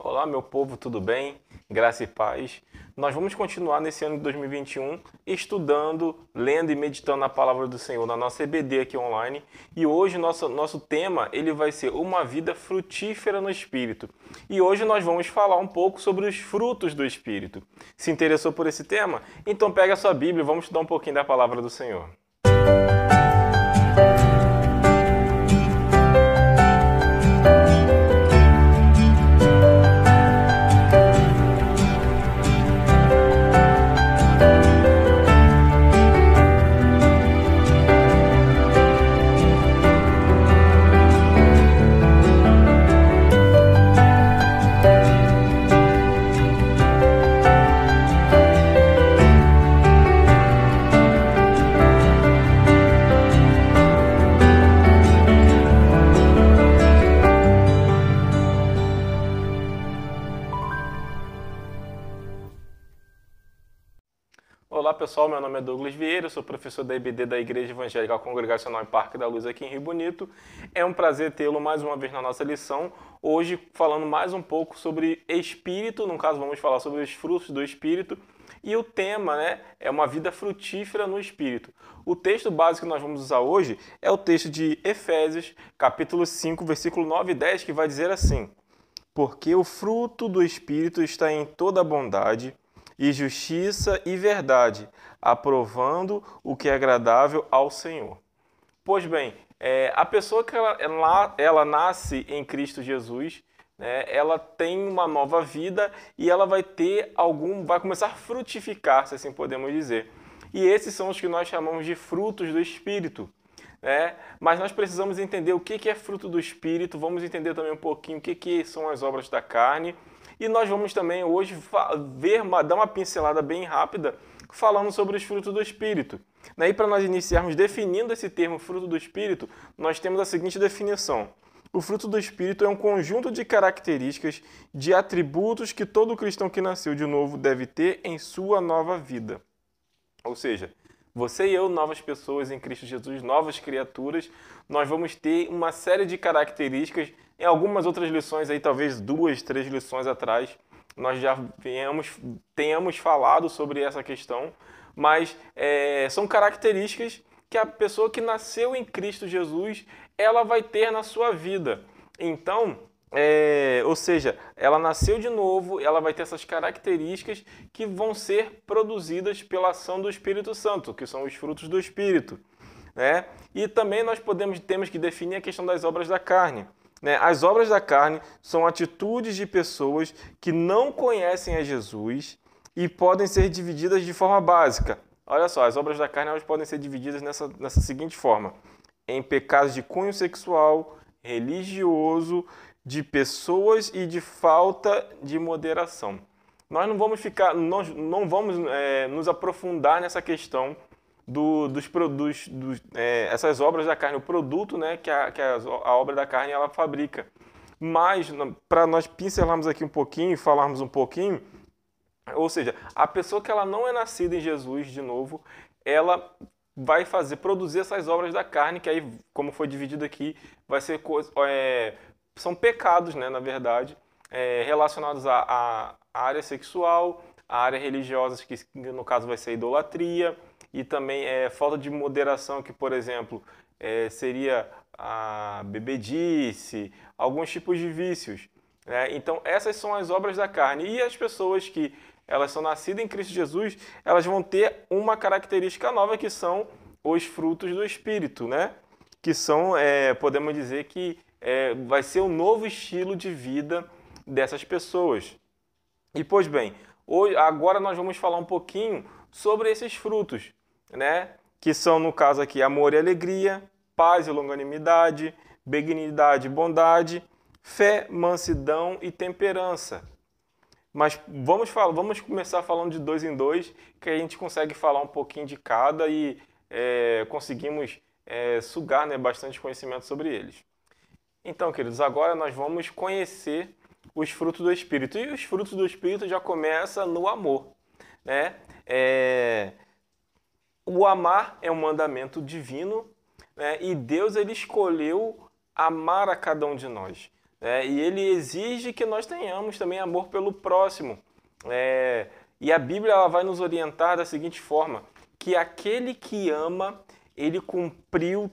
Olá, meu povo, tudo bem? Graça e paz. Nós vamos continuar nesse ano de 2021 estudando, lendo e meditando a palavra do Senhor na nossa EBD aqui online. E hoje nosso tema ele vai ser uma vida frutífera no Espírito. E hoje nós vamos falar um pouco sobre os frutos do Espírito. Se interessou por esse tema? Então pega a sua Bíblia e vamos estudar um pouquinho da palavra do Senhor. Olá pessoal, meu nome é Douglas Vieira, eu sou professor da EBD da Igreja Evangélica Congregacional em Parque da Luz aqui em Rio Bonito. É um prazer tê-lo mais uma vez na nossa lição, hoje falando mais um pouco sobre Espírito, no caso vamos falar sobre os frutos do Espírito, e o tema é uma vida frutífera no Espírito. O texto básico que nós vamos usar hoje é o texto de Efésios, capítulo 5, versículo 9 e 10, que vai dizer assim: porque o fruto do Espírito está em toda bondade, e justiça e verdade, aprovando o que é agradável ao Senhor. Pois bem, a pessoa que ela nasce em Cristo Jesus, ela tem uma nova vida e ela vai vai começar a frutificar, se assim podemos dizer. E esses são os que nós chamamos de frutos do Espírito. Mas nós precisamos entender o que é fruto do Espírito, vamos entender também um pouquinho o que são as obras da carne. E nós vamos também hoje dar uma pincelada bem rápida falando sobre os frutos do Espírito. E para nós iniciarmos definindo esse termo fruto do Espírito, nós temos a seguinte definição. O fruto do Espírito é um conjunto de características, de atributos que todo cristão que nasceu de novo deve ter em sua nova vida. Ou seja, você e eu, novas pessoas em Cristo Jesus, novas criaturas, nós vamos ter uma série de características. Em algumas outras lições, aí, talvez 2, 3 lições atrás, nós já tenhamos falado sobre essa questão, mas são características que a pessoa que nasceu em Cristo Jesus, ela vai ter na sua vida. Então, ou seja, ela nasceu de novo, ela vai ter essas características que vão ser produzidas pela ação do Espírito Santo, que são os frutos do Espírito. E também nós temos que definir a questão das obras da carne. As obras da carne são atitudes de pessoas que não conhecem a Jesus e podem ser divididas de forma básica. Olha só, as obras da carne elas podem ser divididas nessa seguinte forma: em pecados de cunho sexual, religioso, de pessoas e de falta de moderação. Nós não vamos nos aprofundar nessa questão essas obras da carne, o produto que a obra da carne ela fabrica. Mas, para nós pincelarmos aqui um pouquinho, falarmos um pouquinho, ou seja, a pessoa que ela não é nascida em Jesus de novo, ela vai produzir essas obras da carne, que aí, como foi dividido aqui, vai ser são pecados, na verdade, relacionados à área sexual, à área religiosa, que no caso vai ser idolatria, e também falta de moderação, que, por exemplo, seria a bebedice, alguns tipos de vícios. Então, essas são as obras da carne. E as pessoas que elas são nascidas em Cristo Jesus, elas vão ter uma característica nova, que são os frutos do Espírito, que são, podemos dizer que vai ser um novo estilo de vida dessas pessoas. E, pois bem, agora nós vamos falar um pouquinho sobre esses frutos, que são, no caso aqui, amor e alegria, paz e longanimidade, benignidade e bondade, fé, mansidão e temperança. Mas vamos começar falando de 2 em 2, que a gente consegue falar um pouquinho de cada e conseguimos sugar bastante conhecimento sobre eles. Então, queridos, agora nós vamos conhecer os frutos do Espírito. E os frutos do Espírito já começam no amor. O amar é um mandamento divino, e Deus ele escolheu amar a cada um de nós. e ele exige que nós tenhamos também amor pelo próximo. E a Bíblia ela vai nos orientar da seguinte forma, que aquele que ama, ele cumpriu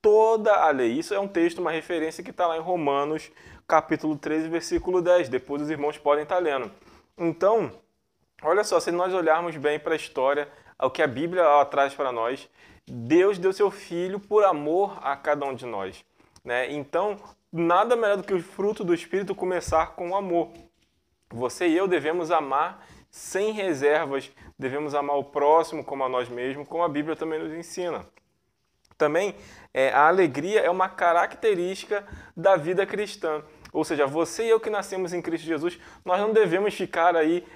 toda a lei. Isso é um texto, uma referência que está lá em Romanos, capítulo 13, versículo 10. Depois os irmãos podem estar lendo. Então, olha só, se nós olharmos bem para a história, o que a Bíblia ela traz para nós, Deus deu seu Filho por amor a cada um de nós. Então, nada melhor do que o fruto do Espírito começar com o amor. Você e eu devemos amar sem reservas, devemos amar o próximo como a nós mesmos, como a Bíblia também nos ensina. Também, a alegria é uma característica da vida cristã. Ou seja, você e eu que nascemos em Cristo Jesus, nós não devemos ficar aí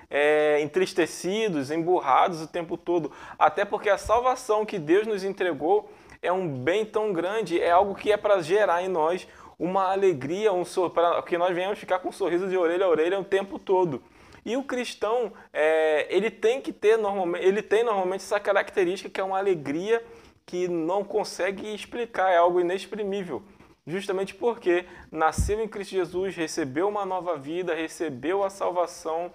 entristecidos, emburrados o tempo todo. Até porque a salvação que Deus nos entregou é um bem tão grande, é algo que é para gerar em nós uma alegria, para que nós venhamos ficar com um sorriso de orelha a orelha o tempo todo. E o cristão, ele tem normalmente essa característica que é uma alegria que não consegue explicar, é algo inexprimível. Justamente porque nasceu em Cristo Jesus, recebeu uma nova vida, recebeu a salvação,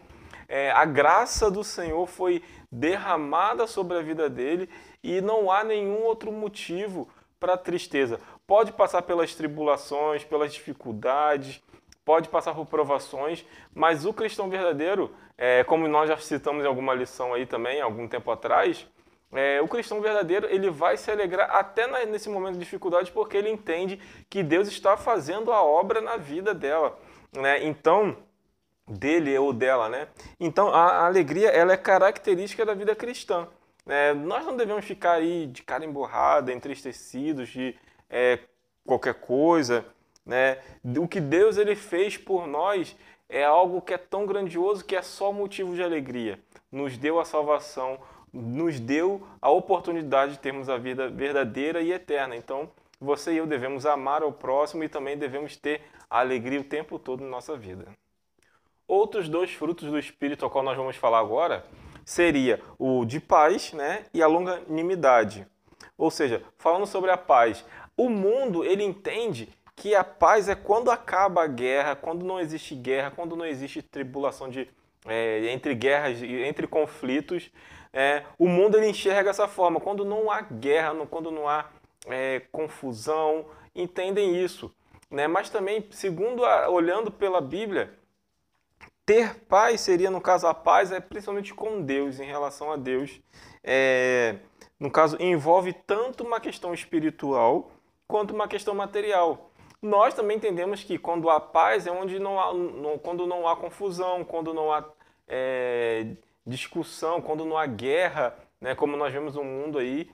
a graça do Senhor foi derramada sobre a vida dele e não há nenhum outro motivo para tristeza. Pode passar pelas tribulações, pelas dificuldades, pode passar por provações, mas o cristão verdadeiro, como nós já citamos em alguma lição aí também, algum tempo atrás, o cristão verdadeiro ele vai se alegrar até nesse momento de dificuldade porque ele entende que Deus está fazendo a obra na vida dela, Então, dele ou dela, Então, a alegria ela é característica da vida cristã. Nós não devemos ficar aí de cara emburrada, entristecidos de qualquer coisa, O que Deus ele fez por nós é algo que é tão grandioso que é só motivo de alegria. Nos deu a salvação, nos deu a oportunidade de termos a vida verdadeira e eterna. Então, você e eu devemos amar ao próximo e também devemos ter a alegria o tempo todo na nossa vida. Outros dois frutos do Espírito ao qual nós vamos falar agora seria o de paz, e a longanimidade. Ou seja, falando sobre a paz, o mundo ele entende que a paz é quando acaba a guerra, quando não existe guerra, quando não existe tribulação entre guerras, entre conflitos. O mundo ele enxerga essa forma, quando não há guerra, quando não há confusão, entendem isso. Mas também, olhando pela Bíblia, ter paz seria, no caso, a paz principalmente com Deus, em relação a Deus. No caso, envolve tanto uma questão espiritual quanto uma questão material. Nós também entendemos que quando há paz é onde quando não há confusão, quando não há discussão, quando não há guerra, como nós vemos no mundo aí,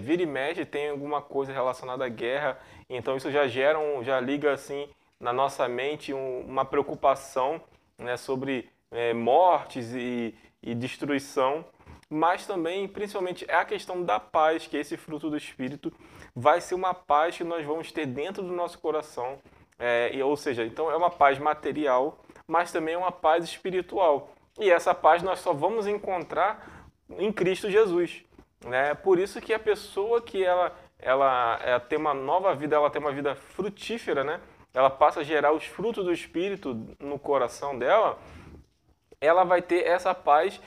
vira e mexe tem alguma coisa relacionada à guerra, então isso já liga assim na nossa mente uma preocupação, sobre mortes e destruição, mas também, principalmente, é a questão da paz, que esse fruto do Espírito vai ser uma paz que nós vamos ter dentro do nosso coração, ou seja, então é uma paz material, mas também é uma paz espiritual. E essa paz nós só vamos encontrar em Cristo Jesus. Por isso que a pessoa que ela tem uma nova vida, ela tem uma vida frutífera, ela passa a gerar os frutos do Espírito no coração dela, ela vai ter essa paz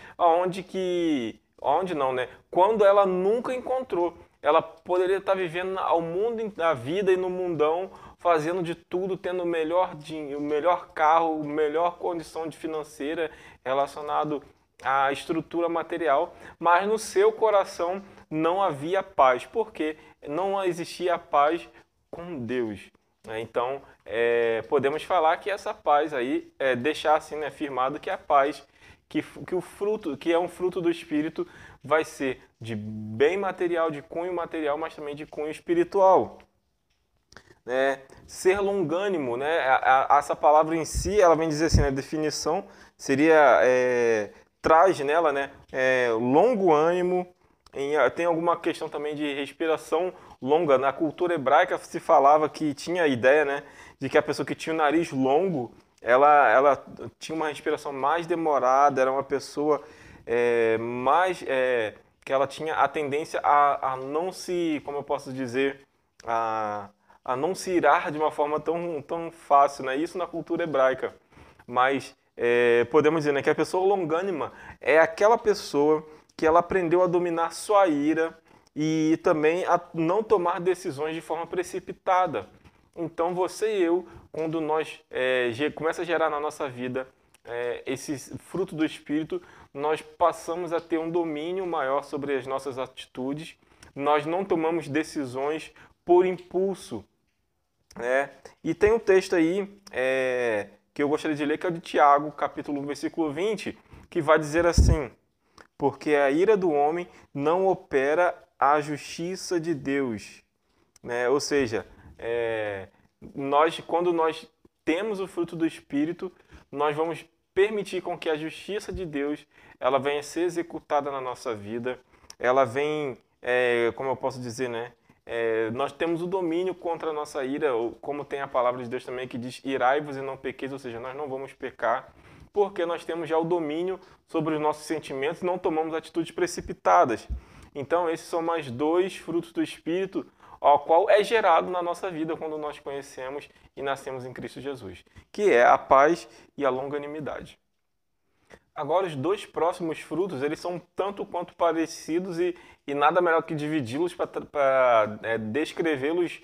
quando ela nunca encontrou. Ela poderia estar vivendo ao mundo, na vida e no mundão, fazendo de tudo, tendo o melhor carro, a melhor condição financeira relacionado à estrutura material, mas no seu coração não havia paz, porque não existia paz com Deus. Então, podemos falar que essa paz aí, deixar assim afirmado que a paz, que é um fruto do Espírito, vai ser de bem material, de cunho material, mas também de cunho espiritual. Ser longânimo, essa palavra em si, ela vem dizer assim, a definição seria, traz nela, longo ânimo, tem alguma questão também de respiração longa. Na cultura hebraica se falava que tinha a ideia, de que a pessoa que tinha o nariz longo, ela tinha uma respiração mais demorada, era uma pessoa que ela tinha a tendência a não se, como eu posso dizer, a a não se irar de uma forma tão fácil, né? Isso na cultura hebraica. Mas podemos dizer, né, que a pessoa longânima é aquela pessoa que ela aprendeu a dominar sua ira e também a não tomar decisões de forma precipitada. Então você e eu, quando nós começa a gerar na nossa vida esse fruto do Espírito, nós passamos a ter um domínio maior sobre as nossas atitudes, nós não tomamos decisões por impulso. E tem um texto aí que eu gostaria de ler, que é o de Tiago, capítulo 1, versículo 20, que vai dizer assim: porque a ira do homem não opera a justiça de Deus. Ou seja, quando nós temos o fruto do Espírito, nós vamos permitir com que a justiça de Deus ela venha ser executada na nossa vida. Ela vem, como eu posso dizer, né? Nós temos o domínio contra a nossa ira, como tem a palavra de Deus também que diz: irai-vos e não pequeis, ou seja, nós não vamos pecar, porque nós temos já o domínio sobre os nossos sentimentos e não tomamos atitudes precipitadas. Então, esses são mais dois frutos do Espírito, ao qual é gerado na nossa vida quando nós conhecemos e nascemos em Cristo Jesus, que é a paz e a longanimidade. Agora, os dois próximos frutos, eles são tanto quanto parecidos e nada melhor que dividi-los para descrevê-los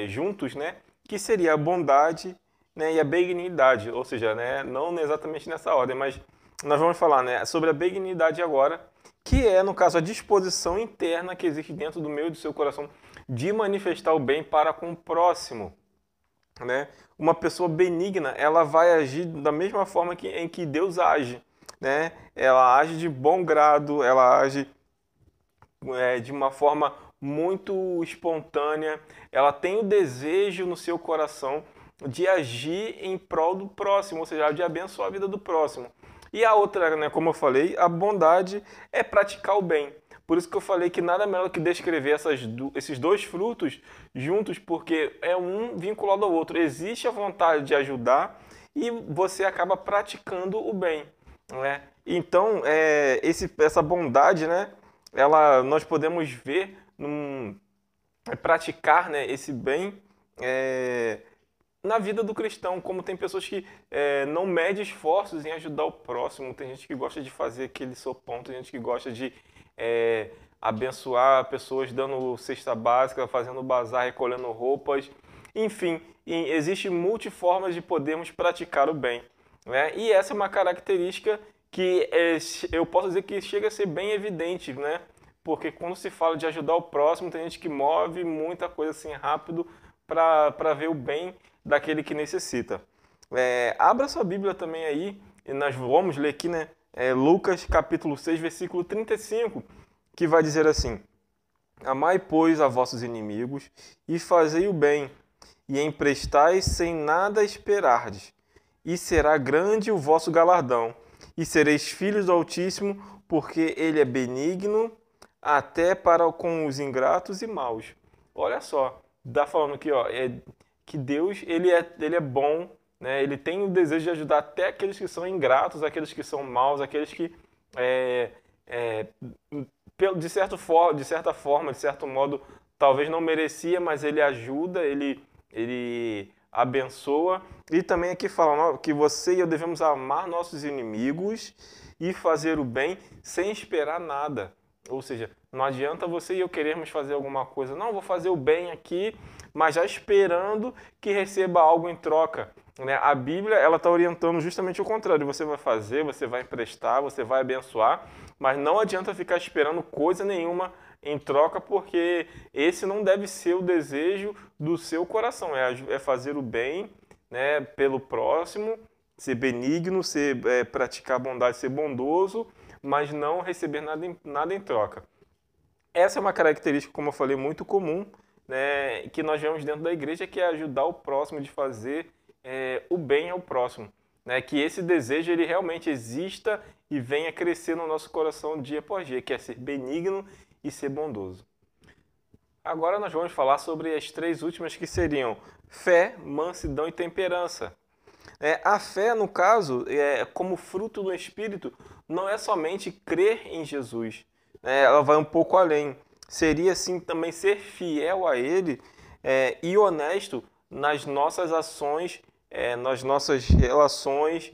juntos, né? Que seria a bondade, né, e a benignidade, ou seja, né, não exatamente nessa ordem, mas nós vamos falar, né, sobre a benignidade agora, que é, no caso, a disposição interna que existe dentro do meu e do seu coração de manifestar o bem para com o próximo. Né? Uma pessoa benigna, ela vai agir da mesma forma em que Deus age. Né? Ela age de bom grado, ela age de uma forma muito espontânea, ela tem o desejo no seu coração de agir em prol do próximo, ou seja, de abençoar a vida do próximo. E a outra, né, como eu falei, a bondade é praticar o bem. Por isso que eu falei que nada melhor que descrever esses dois frutos juntos, porque é um vinculado ao outro. Existe a vontade de ajudar e você acaba praticando o bem. Né? Então, essa bondade, né, nós podemos ver, praticar, né, esse bem na vida do cristão, como tem pessoas que não medem esforços em ajudar o próximo, tem gente que gosta de fazer aquele sopão, tem gente que gosta de abençoar pessoas dando cesta básica, fazendo bazar, recolhendo roupas, enfim, existe multiformas de podermos praticar o bem. Né? E essa é uma característica que eu posso dizer que chega a ser bem evidente, né? Porque quando se fala de ajudar o próximo, tem gente que move muita coisa assim rápido para ver o bem daquele que necessita. Abra sua Bíblia também aí, e nós vamos ler aqui, né? Lucas capítulo 6, versículo 35, que vai dizer assim: amai, pois, a vossos inimigos, e fazei o bem, e emprestai sem nada esperardes, e será grande o vosso galardão, e sereis filhos do Altíssimo, porque ele é benigno até para com os ingratos e maus. Olha só, está falando aqui, ó, que Deus ele é bom, né? Ele tem o desejo de ajudar até aqueles que são ingratos, aqueles que são maus, aqueles que, de certa forma, de certo modo, talvez não merecia, mas ele ajuda, ele abençoa. E também aqui fala que você e eu devemos amar nossos inimigos e fazer o bem sem esperar nada. Ou seja, não adianta você e eu querermos fazer alguma coisa. Não, vou fazer o bem aqui, mas já esperando que receba algo em troca. Né? A Bíblia ela está orientando justamente o contrário. Você vai fazer, você vai emprestar, você vai abençoar, mas não adianta ficar esperando coisa nenhuma em troca, porque esse não deve ser o desejo do seu coração. É fazer o bem, né, pelo próximo, ser benigno, praticar a bondade, ser bondoso, mas não receber nada em troca. Essa é uma característica, como eu falei, muito comum, né, que nós vemos dentro da igreja, que é ajudar o próximo, de fazer o bem ao próximo. Né, que esse desejo ele realmente exista e venha crescer no nosso coração dia após dia, que é ser benigno e ser bondoso. Agora nós vamos falar sobre as três últimas, que seriam fé, mansidão e temperança. A fé, no caso, como fruto do Espírito, não é somente crer em Jesus. Ela vai um pouco além. Seria, sim, também ser fiel a Ele e honesto nas nossas ações, nas nossas relações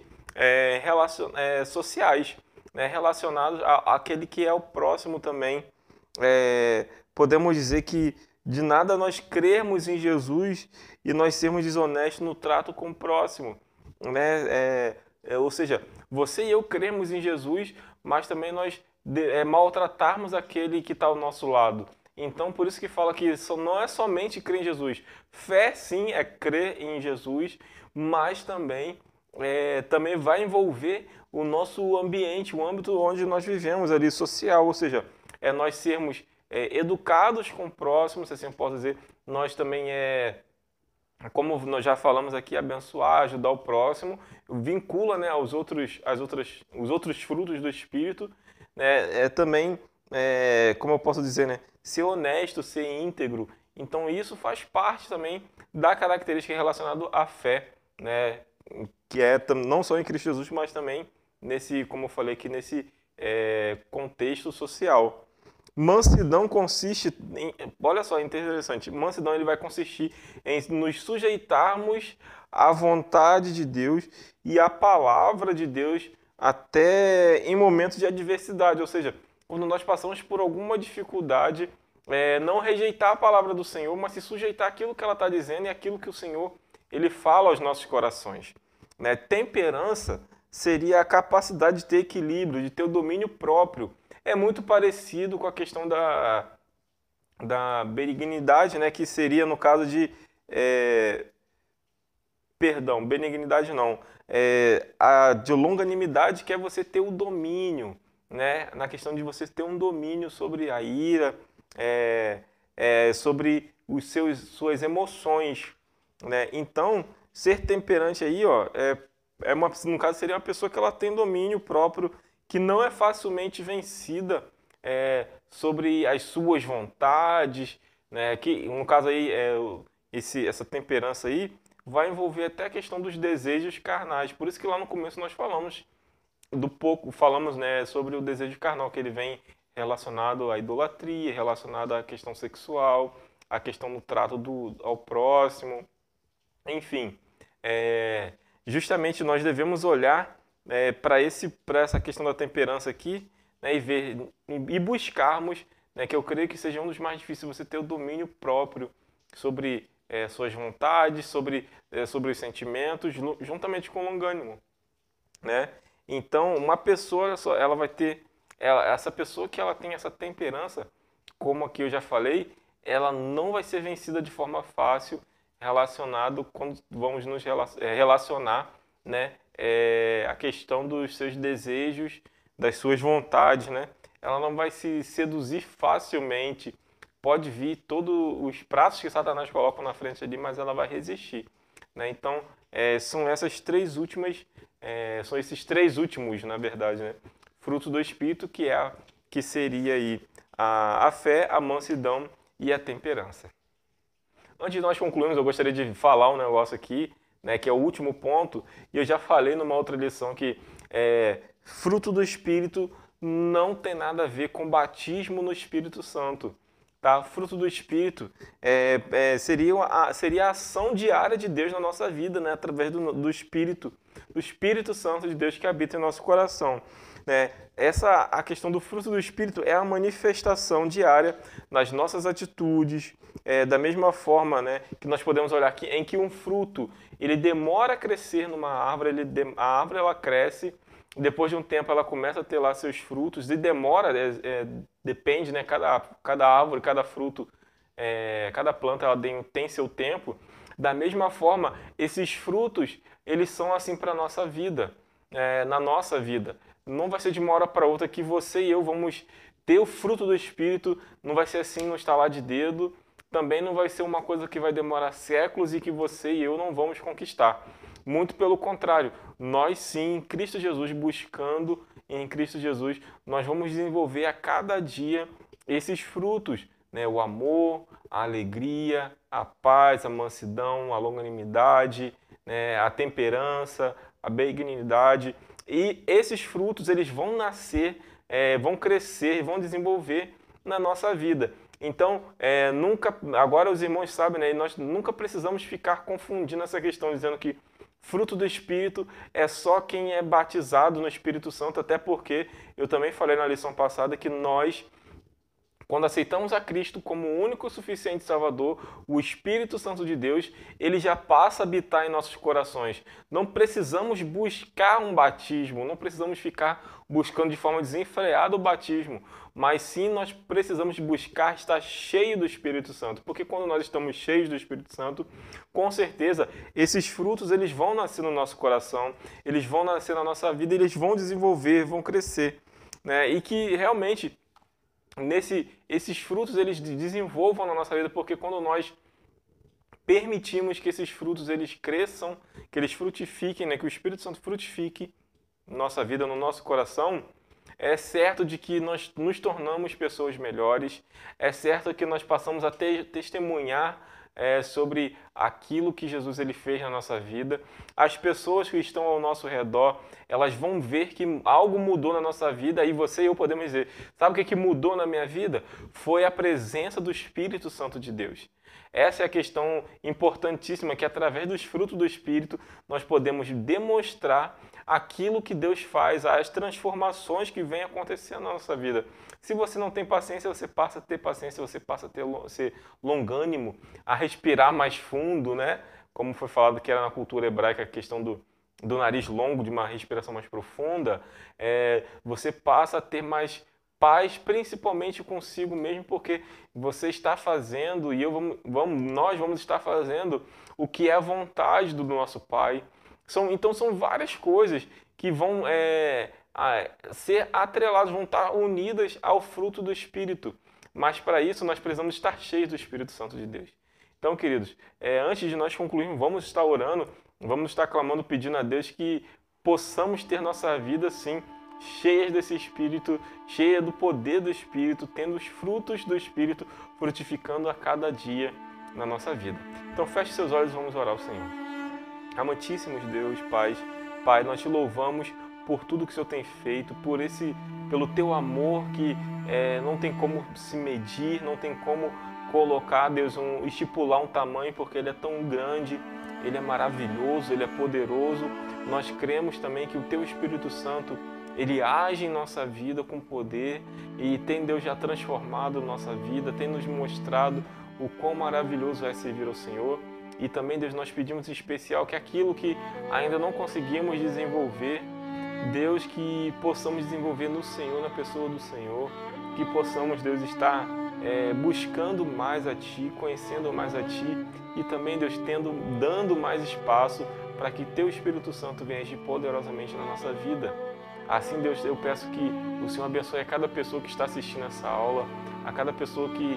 sociais, né, relacionados àquele que é o próximo também. Podemos dizer que de nada nós crermos em Jesus e nós sermos desonestos no trato com o próximo, né? Ou seja, você e eu cremos em Jesus, mas também nós maltratarmos aquele que está ao nosso lado. Então, por isso que fala que não é somente crer em Jesus. Fé, sim, é crer em Jesus, mas também vai envolver o nosso ambiente, o âmbito onde nós vivemos ali, social. Ou seja, nós sermos educados com o próximo, se assim posso dizer. Nós também como nós já falamos aqui, abençoar, ajudar o próximo, vincula, né, os outros frutos do Espírito, né, também, como eu posso dizer, né, ser honesto, ser íntegro. Então isso faz parte também da característica relacionada à fé, né, que é não só em Cristo Jesus, mas também nesse, como eu falei aqui, nesse contexto social. Mansidão consiste em, olha só, interessante, mansidão ele vai consistir em nos sujeitarmos à vontade de Deus e à palavra de Deus até em momentos de adversidade, ou seja, quando nós passamos por alguma dificuldade, não rejeitar a palavra do Senhor, mas se sujeitar àquilo que ela está dizendo e àquilo que o Senhor ele fala aos nossos corações. Né? Temperança seria a capacidade de ter equilíbrio, de ter o domínio próprio. É muito parecido com a questão da benignidade, né? Que seria no caso de... perdão, benignidade não. A de longanimidade, que é você ter o domínio, né? Na questão de você ter um domínio sobre a ira, sobre suas emoções, né? Então, ser temperante aí, ó, no caso seria uma pessoa que ela tem domínio próprio, que não é facilmente vencida sobre as suas vontades, né? Que no caso aí essa temperança aí vai envolver até a questão dos desejos carnais. Por isso que lá no começo nós falamos né, sobre o desejo carnal, que ele vem relacionado à idolatria, relacionado à questão sexual, à questão do trato ao próximo, enfim. Justamente nós devemos olhar para essa questão da temperança aqui, né, e buscarmos, né, que eu creio que seja um dos mais difíceis, você ter o domínio próprio sobre suas vontades, sobre os sentimentos, juntamente com o longânimo, né? Então, uma pessoa, ela vai ter, essa pessoa que ela tem essa temperança, como aqui eu já falei, ela não vai ser vencida de forma fácil, relacionado quando vamos nos relacionar, né, a questão dos seus desejos, das suas vontades, né? Ela não vai se seduzir facilmente. Pode vir todos os pratos que Satanás coloca na frente ali, mas ela vai resistir, né? Então, são esses três últimos, na verdade, né? Fruto do Espírito, que seria aí a fé, a mansidão e a temperança. Antes de nós concluirmos, eu gostaria de falar um negócio aqui, né, que é o último ponto, e eu já falei numa outra lição que fruto do Espírito não tem nada a ver com batismo no Espírito Santo. Tá? Fruto do Espírito seria a ação diária de Deus na nossa vida, né, através do Espírito Santo de Deus que habita em nosso coração. Né? A questão do fruto do Espírito é a manifestação diária nas nossas atitudes, da mesma forma, né, que nós podemos olhar aqui, em que um fruto ele demora a crescer numa árvore, a árvore ela cresce, depois de um tempo ela começa a ter lá seus frutos, e demora, depende, né, cada árvore, cada fruto, cada planta ela tem seu tempo. Da mesma forma, esses frutos, eles são assim para a nossa vida, na nossa vida. Não vai ser de uma hora para outra que você e eu vamos ter o fruto do Espírito, não vai ser assim no estalar de dedo, também não vai ser uma coisa que vai demorar séculos e que você e eu não vamos conquistar. Muito pelo contrário, nós sim, em Cristo Jesus, buscando em Cristo Jesus, nós vamos desenvolver a cada dia esses frutos, né? O amor, a alegria, a paz, a mansidão, a longanimidade, né? A temperança, a benignidade. E esses frutos eles vão nascer, vão crescer, vão desenvolver na nossa vida. Então, agora os irmãos sabem, né? E nós nunca precisamos ficar confundindo essa questão, dizendo que fruto do Espírito é só quem é batizado no Espírito Santo, até porque eu também falei na lição passada que nós, quando aceitamos a Cristo como o único e suficiente Salvador, o Espírito Santo de Deus, ele já passa a habitar em nossos corações. Não precisamos buscar um batismo, não precisamos ficar buscando de forma desenfreada o batismo, mas sim nós precisamos buscar estar cheio do Espírito Santo, porque quando nós estamos cheios do Espírito Santo, com certeza esses frutos eles vão nascer no nosso coração, eles vão nascer na nossa vida, eles vão desenvolver, vão crescer, né? E que realmente esses frutos eles desenvolvam na nossa vida, porque quando nós permitimos que esses frutos eles cresçam, que eles frutifiquem, né, que o Espírito Santo frutifique na nossa vida, no nosso coração, é certo de que nós nos tornamos pessoas melhores, é certo que nós passamos a testemunhar sobre aquilo que Jesus ele fez na nossa vida. As pessoas que estão ao nosso redor, elas vão ver que algo mudou na nossa vida e você e eu podemos dizer, sabe o que mudou na minha vida? Foi a presença do Espírito Santo de Deus. Essa é a questão importantíssima, que através dos frutos do Espírito nós podemos demonstrar aquilo que Deus faz, as transformações que vêm acontecendo na nossa vida. Se você não tem paciência, você passa a ter paciência, você passa a ser longânimo, a respirar mais fundo, né? Como foi falado que era na cultura hebraica a questão do nariz longo, de uma respiração mais profunda, você passa a ter mais paz, principalmente consigo mesmo, porque você está fazendo, e nós vamos estar fazendo o que é a vontade do nosso Pai. Então são várias coisas que vão ser atreladas, vão estar unidas ao fruto do Espírito. Mas para isso nós precisamos estar cheios do Espírito Santo de Deus. Então, queridos, antes de nós concluirmos, vamos estar orando, vamos estar clamando, pedindo a Deus que possamos ter nossa vida, sim, cheia desse Espírito, cheia do poder do Espírito, tendo os frutos do Espírito frutificando a cada dia na nossa vida. Então, feche seus olhos e vamos orar ao Senhor. Amantíssimos Deus, Pai, nós te louvamos por tudo que o Senhor tem feito, pelo teu amor que não tem como se medir, não tem como colocar, Deus, estipular um tamanho, porque Ele é tão grande, Ele é maravilhoso, Ele é poderoso. Nós cremos também que o teu Espírito Santo, Ele age em nossa vida com poder e tem, Deus, já transformado nossa vida, tem nos mostrado o quão maravilhoso é servir ao Senhor. E também, Deus, nós pedimos em especial que aquilo que ainda não conseguimos desenvolver, Deus, que possamos desenvolver no Senhor, na pessoa do Senhor, que possamos, Deus, estar buscando mais a Ti, conhecendo mais a Ti e também, Deus, dando mais espaço para que Teu Espírito Santo venha agir poderosamente na nossa vida. Assim, Deus, eu peço que o Senhor abençoe a cada pessoa que está assistindo essa aula, a cada pessoa que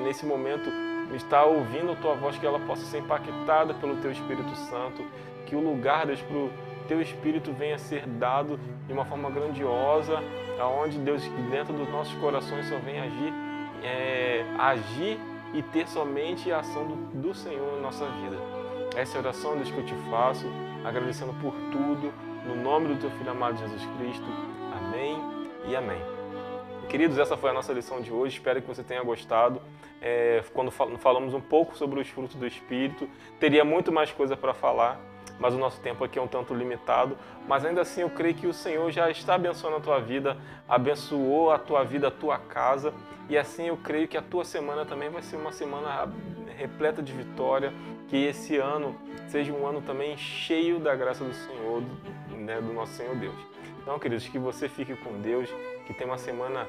nesse momento está ouvindo a Tua voz, que ela possa ser impactada pelo Teu Espírito Santo, que o lugar, Deus, para o Teu Espírito venha ser dado de uma forma grandiosa, aonde, Deus, dentro dos nossos corações só venha agir e ter somente a ação do Senhor na nossa vida. Essa é a oração, Deus, que eu te faço, agradecendo por tudo, no nome do Teu Filho amado Jesus Cristo. Amém e amém. Queridos, essa foi a nossa lição de hoje, espero que você tenha gostado. Quando falamos um pouco sobre os frutos do Espírito, teria muito mais coisa para falar, mas o nosso tempo aqui é um tanto limitado. Mas ainda assim eu creio que o Senhor já está abençoando a tua vida, abençoou a tua vida, a tua casa, e assim eu creio que a tua semana também vai ser uma semana repleta de vitória, que esse ano seja um ano também cheio da graça do Senhor, né, do nosso Senhor Deus. Então, queridos, que você fique com Deus, que tenha uma semana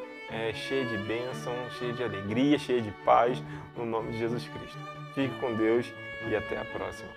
cheia de bênção, cheia de alegria, cheia de paz, no nome de Jesus Cristo. Fique com Deus e até a próxima.